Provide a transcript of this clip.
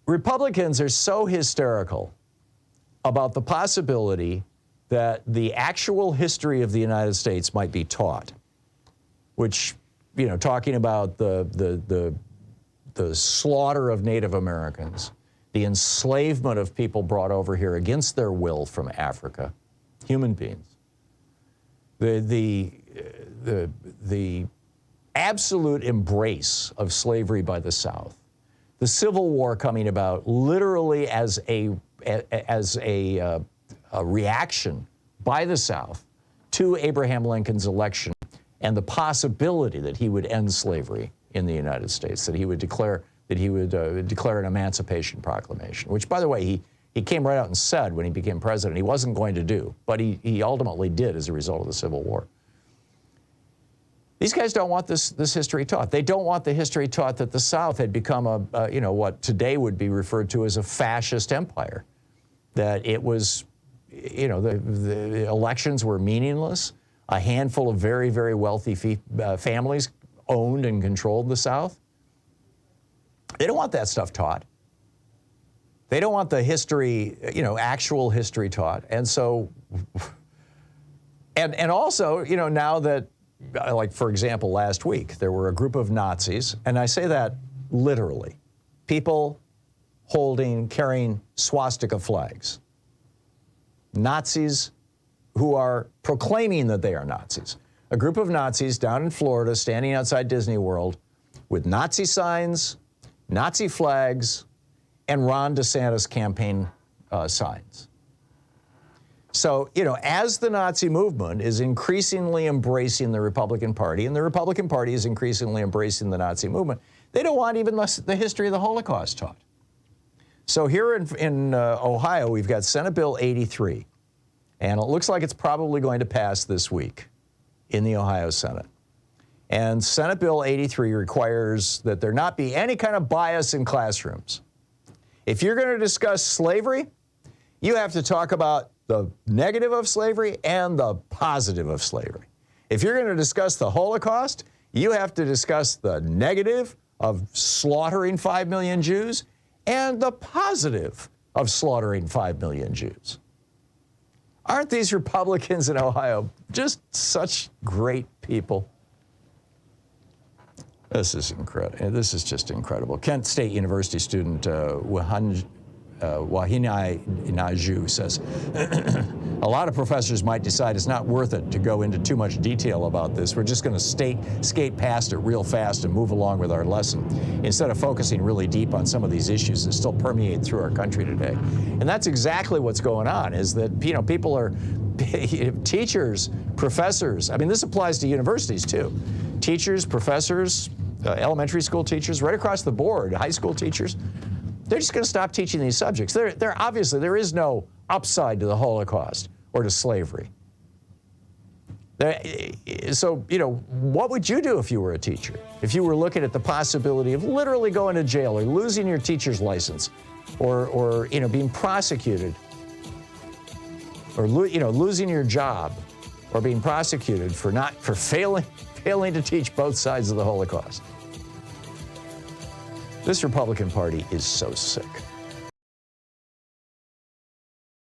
Republicans are so hysterical about the possibility that the actual history of the United States might be taught, which, you know, talking about the slaughter of Native Americans, the enslavement of people brought over here against their will from Africa, human beings, the absolute embrace of slavery by the South, the Civil War coming about literally as a reaction by the South to Abraham Lincoln's election and the possibility that he would end slavery in the United States, that he would declare an Emancipation Proclamation, which, by the way, he came right out and said when he became president he wasn't going to do, but he ultimately did as a result of the Civil War. These guys don't want this history taught. They don't want the history taught that the South had become what today would be referred to as a fascist empire, that it was, the elections were meaningless. A handful of very, very wealthy families owned and controlled the South. They don't want that stuff taught. They don't want the history, actual history taught. And so, and also, now that, like, for example, last week, there were a group of Nazis, and I say that literally, people carrying swastika flags. Nazis who are proclaiming that they are Nazis. A group of Nazis down in Florida standing outside Disney World with Nazi signs, Nazi flags, and Ron DeSantis campaign signs. So, as the Nazi movement is increasingly embracing the Republican Party, and the Republican Party is increasingly embracing the Nazi movement, they don't want even the history of the Holocaust taught. So here in Ohio, we've got Senate Bill 83, and it looks like it's probably going to pass this week in the Ohio Senate. And Senate Bill 83 requires that there not be any kind of bias in classrooms. If you're going to discuss slavery, you have to talk about the negative of slavery and the positive of slavery. If you're going to discuss the Holocaust, you have to discuss the negative of slaughtering 5 million Jews and the positive of slaughtering 5 million Jews. Aren't these Republicans in Ohio just such great people? This is incredible. This is just incredible. Kent State University student Wahinai Naju says, a lot of professors might decide it's not worth it to go into too much detail about this. We're just going to skate past it real fast and move along with our lesson instead of focusing really deep on some of these issues that still permeate through our country today. And that's exactly what's going on, is that, people are, teachers, professors, I mean, this applies to universities too. Teachers, professors, elementary school teachers, right across the board, high school teachers, they're just going to stop teaching these subjects. Obviously, there is no upside to the Holocaust or to slavery. So, what would you do if you were a teacher? If you were looking at the possibility of literally going to jail or losing your teacher's license or being prosecuted or, losing your job or being prosecuted for failing to teach both sides of the Holocaust. This Republican Party is so sick.